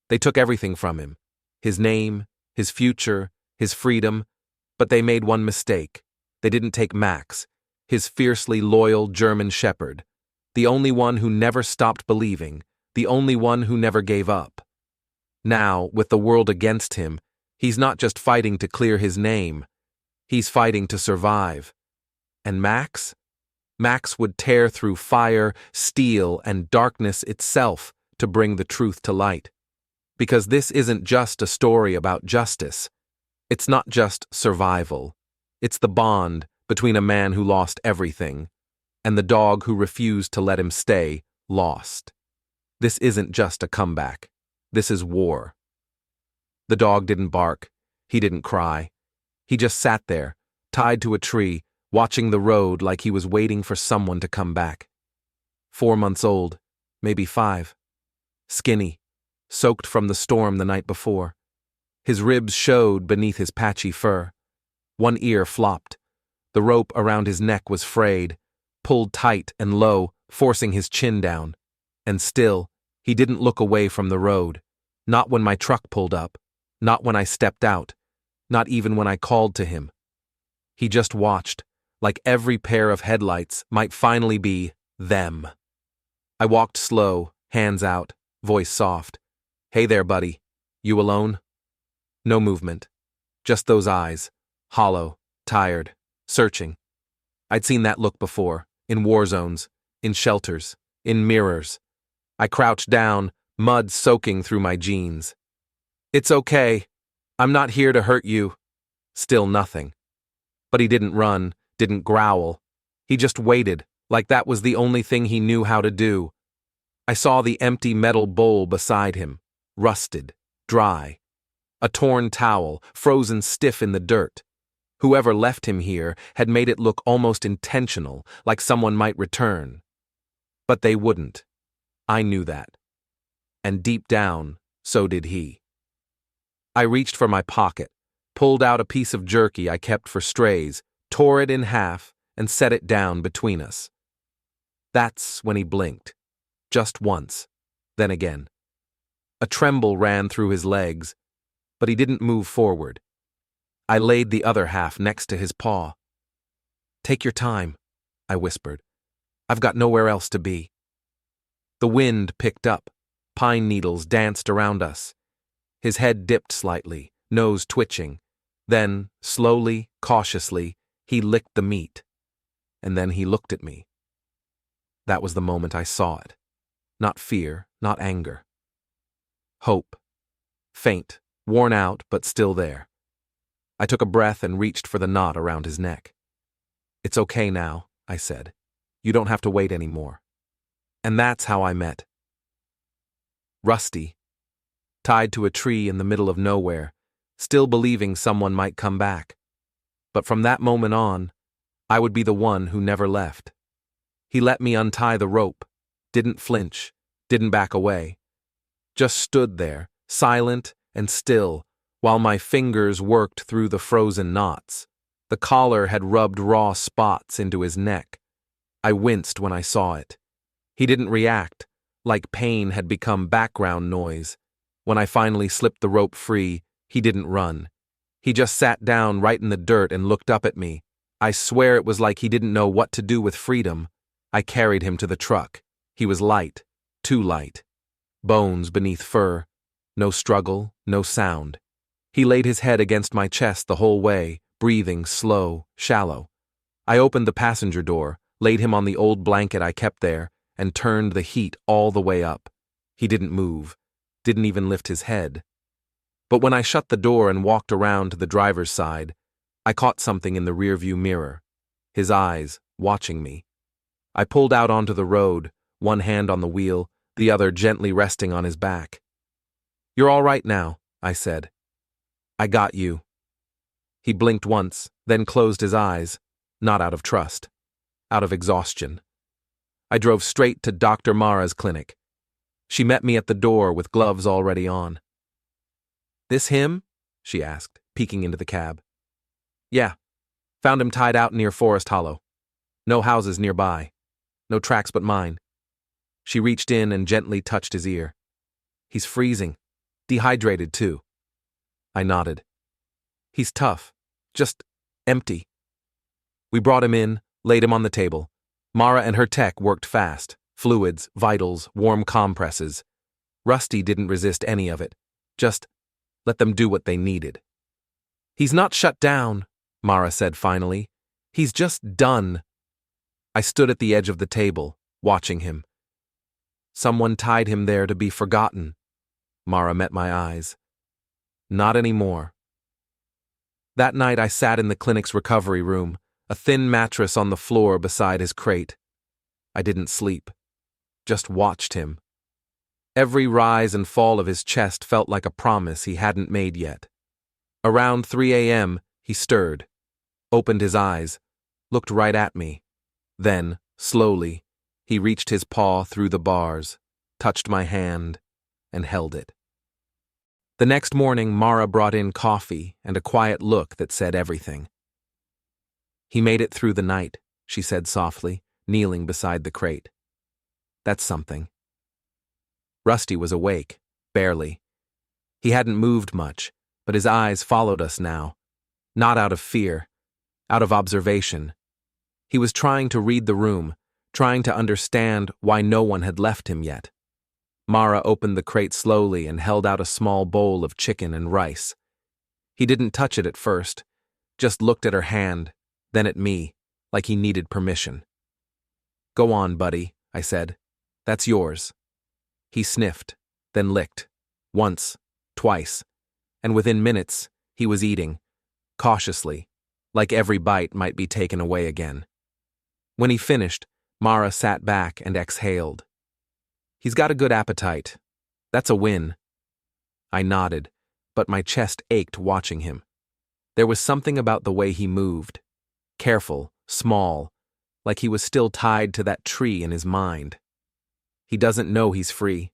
They took everything from him. His name, his future, his freedom, but they made one mistake. They didn't take Max, his fiercely loyal German shepherd, the only one who never stopped believing, the only one who never gave up. Now, with the world against him, he's not just fighting to clear his name, he's fighting to survive. And Max? Max would tear through fire, steel, and darkness itself to bring the truth to light. Because this isn't just a story about justice. It's not just survival. It's the bond between a man who lost everything and the dog who refused to let him stay lost. This isn't just a comeback. This is war. The dog didn't bark. He didn't cry. He just sat there, tied to a tree, watching the road like he was waiting for someone to come back. 4 months old, maybe 5. Skinny, soaked from the storm the night before. His ribs showed beneath his patchy fur. One ear flopped. The rope around his neck was frayed, pulled tight and low, forcing his chin down. And still, he didn't look away from the road. Not when my truck pulled up. Not when I stepped out. Not even when I called to him. He just watched, like every pair of headlights might finally be them. I walked slow, hands out, voice soft. "Hey there, buddy. You alone?" No movement. Just those eyes, hollow, tired, searching. I'd seen that look before, in war zones, in shelters, in mirrors. I crouched down, mud soaking through my jeans. "It's okay. I'm not here to hurt you." Still nothing. But he didn't run, didn't growl. He just waited, like that was the only thing he knew how to do. I saw the empty metal bowl beside him, rusted, dry. A torn towel, frozen stiff in the dirt. Whoever left him here had made it look almost intentional, like someone might return. But they wouldn't. I knew that. And deep down, so did he. I reached for my pocket, pulled out a piece of jerky I kept for strays, tore it in half, and set it down between us. That's when he blinked. Just once, then again. A tremble ran through his legs, but he didn't move forward. I laid the other half next to his paw. "Take your time," I whispered. "I've got nowhere else to be." The wind picked up. Pine needles danced around us. His head dipped slightly, nose twitching. Then, slowly, cautiously, he licked the meat. And then he looked at me. That was the moment I saw it. Not fear, not anger. Hope. Faint, worn out, but still there. I took a breath and reached for the knot around his neck. "It's okay now," I said. "You don't have to wait anymore." And that's how I met Rusty, tied to a tree in the middle of nowhere, still believing someone might come back. But from that moment on, I would be the one who never left. He let me untie the rope, didn't flinch, didn't back away. Just stood there, silent and still, while my fingers worked through the frozen knots. The collar had rubbed raw spots into his neck. I winced when I saw it. He didn't react, like pain had become background noise. When I finally slipped the rope free, he didn't run. He just sat down right in the dirt and looked up at me. I swear it was like he didn't know what to do with freedom. I carried him to the truck. He was light, too light. Bones beneath fur. No struggle, no sound. He laid his head against my chest the whole way, breathing slow, shallow. I opened the passenger door, laid him on the old blanket I kept there, and turned the heat all the way up. He didn't move, didn't even lift his head. But when I shut the door and walked around to the driver's side, I caught something in the rearview mirror. His eyes, watching me. I pulled out onto the road, one hand on the wheel, the other gently resting on his back. "You're all right now," I said. "I got you." He blinked once, then closed his eyes, not out of trust, out of exhaustion. I drove straight to Dr. Mara's clinic. She met me at the door with gloves already on. "This him?" she asked, peeking into the cab. "Yeah. Found him tied out near Forest Hollow. No houses nearby. No tracks but mine." She reached in and gently touched his ear. "He's freezing. Dehydrated, too. I nodded. He's tough. Just empty. We brought him in, laid him on the table. Mara and her tech worked fast. Fluids, vitals, warm compresses. Rusty didn't resist any of it. Just let them do what they needed. He's not shut down, Mara said finally. He's just done. I stood at the edge of the table, watching him. Someone tied him there to be forgotten. Mara met my eyes. Not anymore. That night I sat in the clinic's recovery room, a thin mattress on the floor beside his crate. I didn't sleep. Just watched him. Every rise and fall of his chest felt like a promise he hadn't made yet. Around 3 a.m., he stirred, opened his eyes, looked right at me. Then, slowly, he reached his paw through the bars, touched my hand, and held it. The next morning, Mara brought in coffee and a quiet look that said everything. He made it through the night, she said softly, kneeling beside the crate. That's something. Rusty was awake, barely. He hadn't moved much, but his eyes followed us now. Not out of fear, out of observation. He was trying to read the room, trying to understand why no one had left him yet. Mara opened the crate slowly and held out a small bowl of chicken and rice. He didn't touch it at first, just looked at her hand, then at me, like he needed permission. Go on, buddy, I said. That's yours. He sniffed, then licked. Once, twice, and within minutes, he was eating, cautiously, like every bite might be taken away again. When he finished, Mara sat back and exhaled. He's got a good appetite. That's a win. I nodded, but my chest ached watching him. There was something about the way he moved. Careful, small, like he was still tied to that tree in his mind. He doesn't know he's free.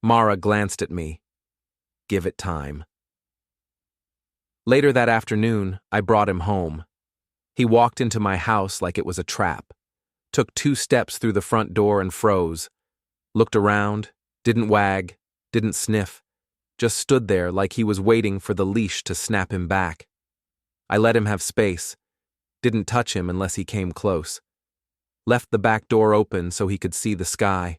Mara glanced at me. Give it time. Later that afternoon, I brought him home. He walked into my house like it was a trap, took 2 steps through the front door and froze, looked around, didn't wag, didn't sniff, just stood there like he was waiting for the leash to snap him back. I let him have space, didn't touch him unless he came close. Left the back door open so he could see the sky.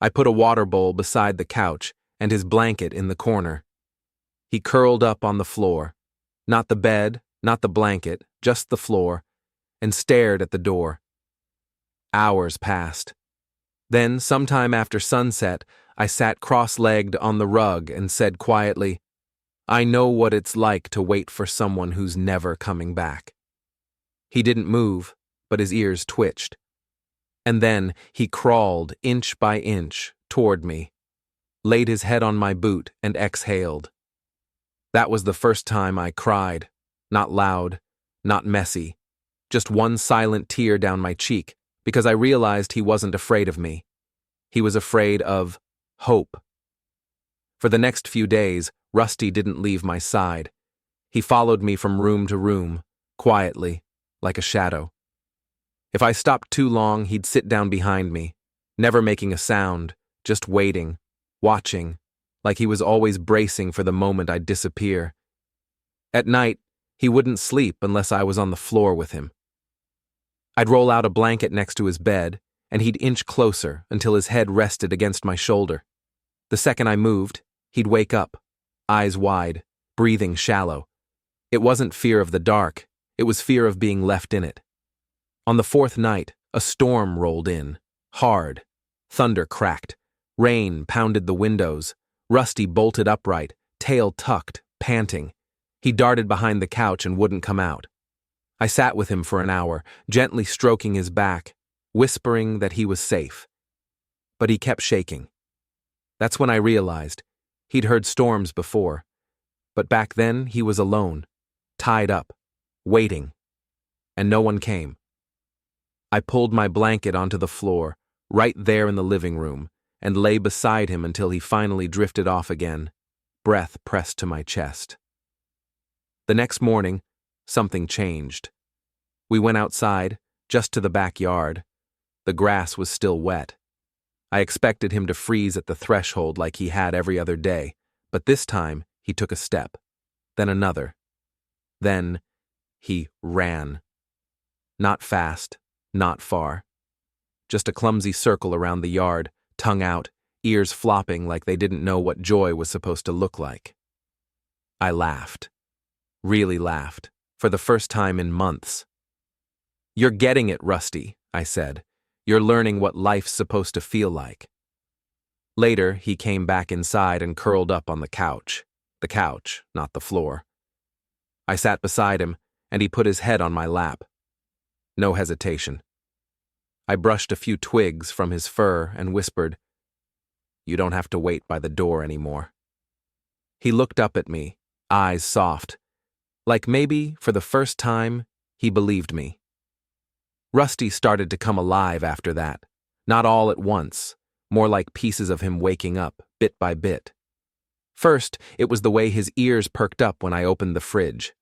I put a water bowl beside the couch and his blanket in the corner. He curled up on the floor, not the bed, not the blanket, just the floor, and stared at the door. Hours passed. Then, sometime after sunset, I sat cross-legged on the rug and said quietly, I know what it's like to wait for someone who's never coming back. He didn't move, but his ears twitched. And then he crawled inch by inch toward me, laid his head on my boot and exhaled. That was the first time I cried, not loud, not messy, just one silent tear down my cheek, because I realized he wasn't afraid of me. He was afraid of hope. For the next few days, Rusty didn't leave my side. He followed me from room to room, quietly, like a shadow. If I stopped too long, he'd sit down behind me, never making a sound, just waiting, watching, like he was always bracing for the moment I'd disappear. At night, he wouldn't sleep unless I was on the floor with him. I'd roll out a blanket next to his bed, and he'd inch closer until his head rested against my shoulder. The second I moved, he'd wake up, eyes wide, breathing shallow. It wasn't fear of the dark, it was fear of being left in it. On the 4th night, a storm rolled in, hard. Thunder cracked. Rain pounded the windows. Rusty bolted upright, tail tucked, panting. He darted behind the couch and wouldn't come out. I sat with him for an hour, gently stroking his back, whispering that he was safe. But he kept shaking. That's when I realized he'd heard storms before, but back then he was alone, tied up, waiting, and no one came. I pulled my blanket onto the floor, right there in the living room, and lay beside him until he finally drifted off again, breath pressed to my chest. The next morning, something changed. We went outside, just to the backyard. The grass was still wet. I expected him to freeze at the threshold like he had every other day, but this time he took a step, then another. Then he ran. Not fast, not far. Just a clumsy circle around the yard, tongue out, ears flopping like they didn't know what joy was supposed to look like. I laughed. Really laughed, for the first time in months. "You're getting it, Rusty," I said. "You're learning what life's supposed to feel like." Later, he came back inside and curled up on the couch. The couch, not the floor. I sat beside him, and he put his head on my lap. No hesitation. I brushed a few twigs from his fur and whispered, "You don't have to wait by the door anymore." He looked up at me, eyes soft, like maybe, for the first time, he believed me. Rusty started to come alive after that, not all at once, more like pieces of him waking up, bit by bit. First, it was the way his ears perked up when I opened the fridge,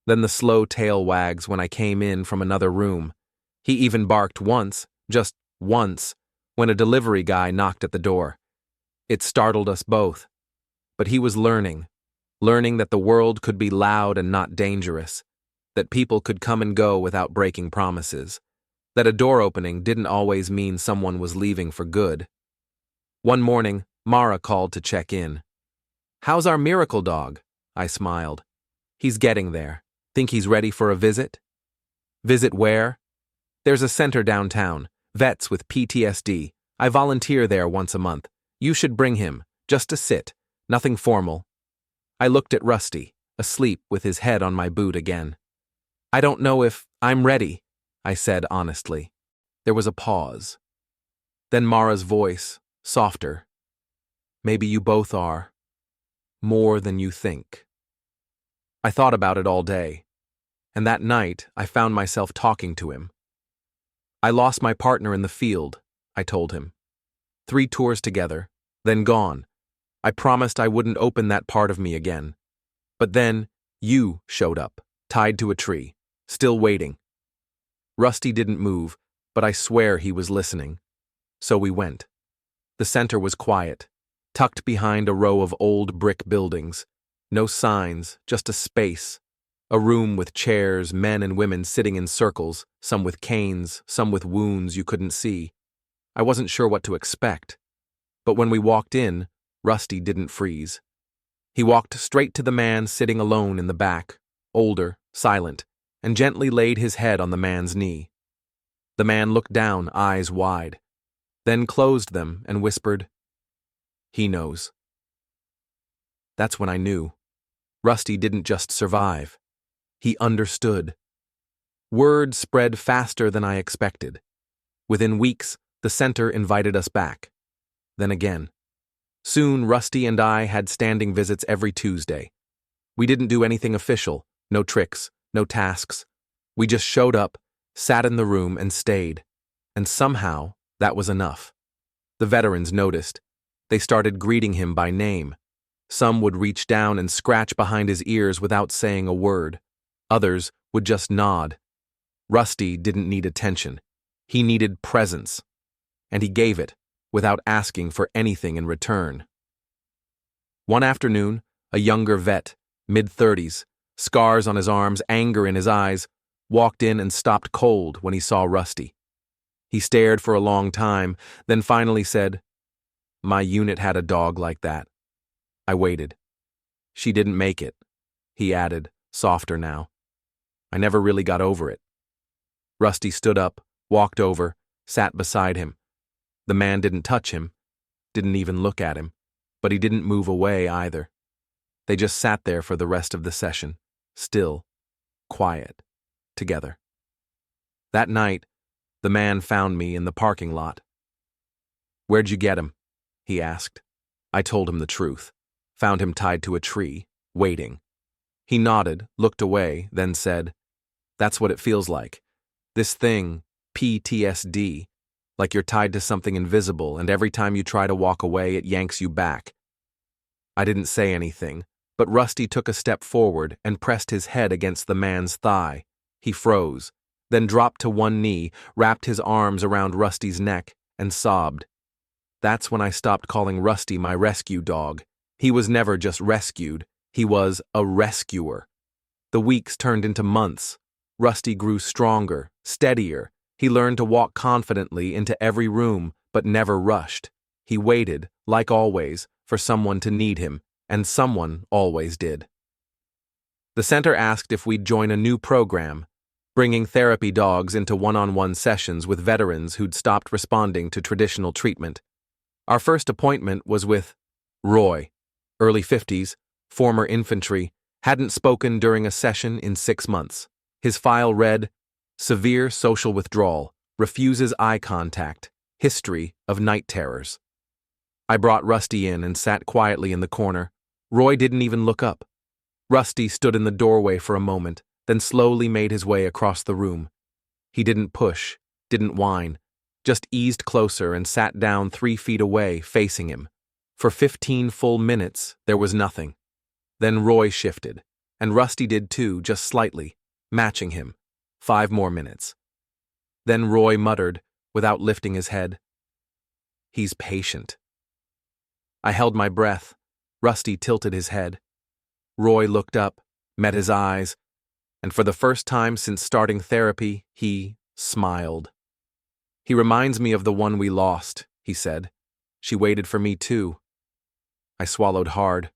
then the slow tail wags when I came in from another room. He even barked once, just once, when a delivery guy knocked at the door. It startled us both. But he was learning that the world could be loud and not dangerous, that people could come and go without breaking promises, that a door opening didn't always mean someone was leaving for good. One morning, Mara called to check in. "How's our miracle dog?" I smiled. "He's getting there. Think he's ready for a visit?" "Visit where?" "There's a center downtown. Vets with PTSD. I volunteer there once a month. You should bring him, just to sit. Nothing formal." I looked at Rusty, asleep with his head on my boot again. "I don't know if I'm ready," I said honestly. There was a pause. Then Mara's voice, softer. "Maybe you both are. More than you think." I thought about it all day, and that night I found myself talking to him. "I lost my partner in the field," I told him. 3 tours together, then gone. I promised I wouldn't open that part of me again. But then, you showed up, tied to a tree, still waiting. Rusty didn't move, but I swear he was listening. So we went. The center was quiet, tucked behind a row of old brick buildings. No signs, just a space. A room with chairs, men and women sitting in circles, some with canes, some with wounds you couldn't see. I wasn't sure what to expect. But when we walked in, Rusty didn't freeze. He walked straight to the man sitting alone in the back, older, silent, and gently laid his head on the man's knee. The man looked down, eyes wide, then closed them and whispered, "He knows." That's when I knew. Rusty didn't just survive. He understood. Word spread faster than I expected. Within weeks, the center invited us back. Then again. Soon, Rusty and I had standing visits every Tuesday. We didn't do anything official, no tricks, no tasks. We just showed up, sat in the room, and stayed. And somehow, that was enough. The veterans noticed. They started greeting him by name. Some would reach down and scratch behind his ears without saying a word. Others would just nod. Rusty didn't need attention. He needed presence. And he gave it, without asking for anything in return. One afternoon, a younger vet, mid-30s, scars on his arms, anger in his eyes, walked in and stopped cold when he saw Rusty. He stared for a long time, then finally said, "My unit had a dog like that." I waited. "She didn't make it," he added, softer now. "I never really got over it." Rusty stood up, walked over, sat beside him. The man didn't touch him, didn't even look at him, but he didn't move away either. They just sat there for the rest of the session, still, quiet, together. That night, the man found me in the parking lot. "Where'd you get him?" he asked. I told him the truth. Found him tied to a tree, waiting. He nodded, looked away, then said, "That's what it feels like. This thing, PTSD, like you're tied to something invisible, and every time you try to walk away, it yanks you back." I didn't say anything, but Rusty took a step forward and pressed his head against the man's thigh. He froze, then dropped to one knee, wrapped his arms around Rusty's neck, and sobbed. That's when I stopped calling Rusty my rescue dog. He was never just rescued, he was a rescuer. The weeks turned into months. Rusty grew stronger, steadier. He learned to walk confidently into every room, but never rushed. He waited, like always, for someone to need him, and someone always did. The center asked if we'd join a new program, bringing therapy dogs into one-on-one sessions with veterans who'd stopped responding to traditional treatment. Our first appointment was with Roy, early 50s, former infantry, hadn't spoken during a session in 6 months. His file read, severe social withdrawal, refuses eye contact, history of night terrors. I brought Rusty in and sat quietly in the corner. Roy didn't even look up. Rusty stood in the doorway for a moment, then slowly made his way across the room. He didn't push, didn't whine, just eased closer and sat down 3 feet away, facing him. For 15 full minutes, there was nothing. Then Roy shifted, and Rusty did too, just slightly, matching him. 5 more minutes. Then Roy muttered, without lifting his head, "He's patient." I held my breath. Rusty tilted his head. Roy looked up, met his eyes, and for the first time since starting therapy, he smiled. "He reminds me of the one we lost," he said. "She waited for me too." I swallowed hard.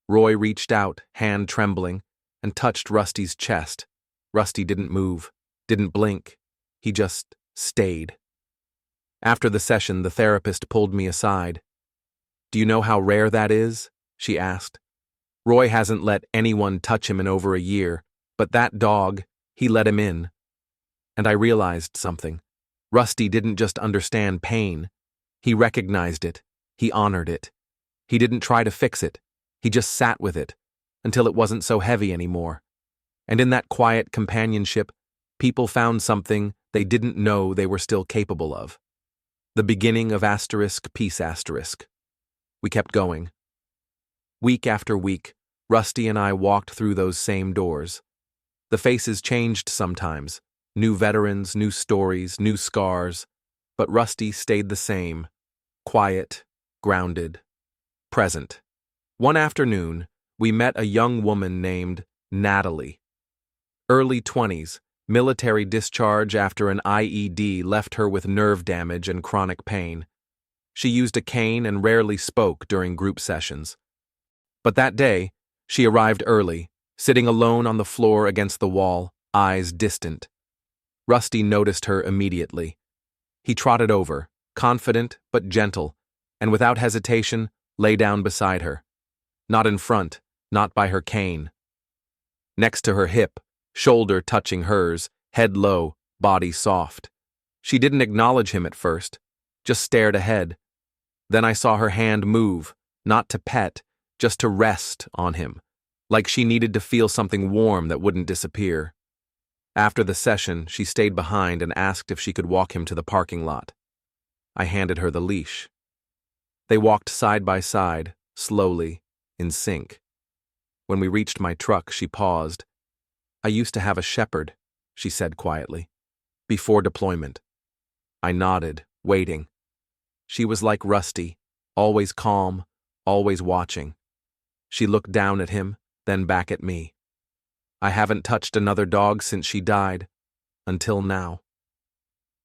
Roy reached out, hand trembling, and touched Rusty's chest. Rusty didn't move, didn't blink. He just stayed. After the session, the therapist pulled me aside. "Do you know how rare that is?" she asked. "Roy hasn't let anyone touch him in over a year, but that dog, he let him in." And I realized something. Rusty didn't just understand pain. He recognized it. He honored it. He didn't try to fix it. He just sat with it, until it wasn't so heavy anymore. And in that quiet companionship, people found something they didn't know they were still capable of. The beginning of *peace*. We kept going. Week after week, Rusty and I walked through those same doors. The faces changed sometimes. New veterans, new stories, new scars. But Rusty stayed the same. Quiet, grounded, present. One afternoon, we met a young woman named Natalie. Early 20s, military discharge after an IED left her with nerve damage and chronic pain. She used a cane and rarely spoke during group sessions. But that day, she arrived early, sitting alone on the floor against the wall, eyes distant. Rusty noticed her immediately. He trotted over, confident but gentle, and without hesitation, lay down beside her. Not in front, not by her cane. Next to her hip, shoulder touching hers, head low, body soft. She didn't acknowledge him at first, just stared ahead. Then I saw her hand move, not to pet, just to rest on him, like she needed to feel something warm that wouldn't disappear. After the session, she stayed behind and asked if she could walk him to the parking lot. I handed her the leash. They walked side by side, slowly, in sync. When we reached my truck, she paused. "I used to have a shepherd," she said quietly, "before deployment." I nodded, waiting. She was like Rusty, always calm, always watching. She looked down at him, then back at me. "I haven't touched another dog since she died, until now."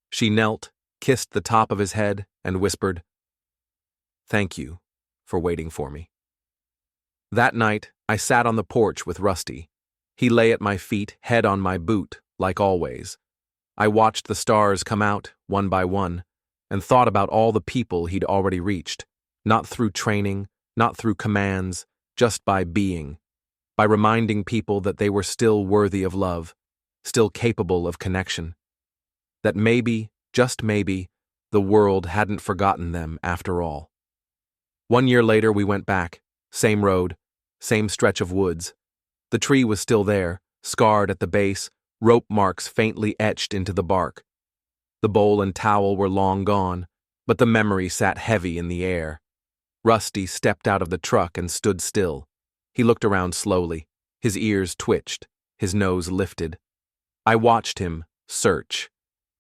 She knelt, kissed the top of his head, and whispered, "Thank you for waiting for me." That night, I sat on the porch with Rusty. He lay at my feet, head on my boot, like always. I watched the stars come out, one by one, and thought about all the people he'd already reached, not through training, not through commands, just by being, by reminding people that they were still worthy of love, still capable of connection. That maybe, just maybe, the world hadn't forgotten them after all. 1 year later, we went back, same road, same stretch of woods. The tree was still there, scarred at the base, rope marks faintly etched into the bark. The bowl and towel were long gone, but the memory sat heavy in the air. Rusty stepped out of the truck and stood still. He looked around slowly. His ears twitched, his nose lifted. I watched him search,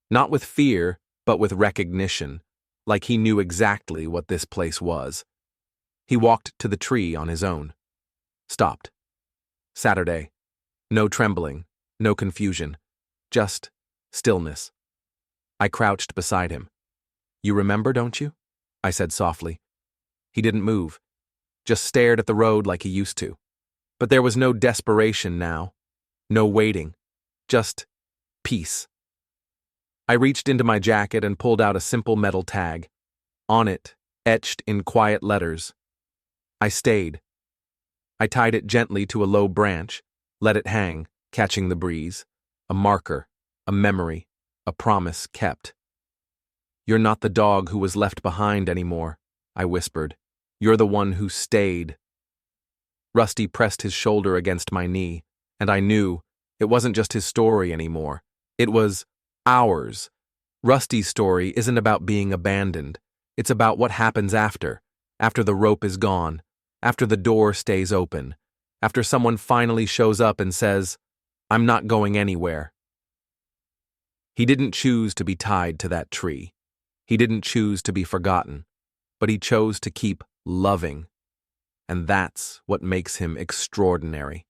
not with fear, but with recognition, like he knew exactly what this place was. He walked to the tree on his own. Stopped. Saturday. No trembling, no confusion, just stillness. I crouched beside him. "You remember, don't you?" I said softly. He didn't move, just stared at the road like he used to. But there was no desperation now, no waiting, just peace. I reached into my jacket and pulled out a simple metal tag. On it, etched in quiet letters, I stayed. I tied it gently to a low branch, let it hang, catching the breeze. A marker, a memory, a promise kept. "You're not the dog who was left behind anymore," I whispered. "You're the one who stayed." Rusty pressed his shoulder against my knee, and I knew it wasn't just his story anymore. It was ours. Rusty's story isn't about being abandoned. It's about what happens after the rope is gone, after the door stays open, after someone finally shows up and says, "I'm not going anywhere." He didn't choose to be tied to that tree. He didn't choose to be forgotten, but he chose to keep loving. And that's what makes him extraordinary.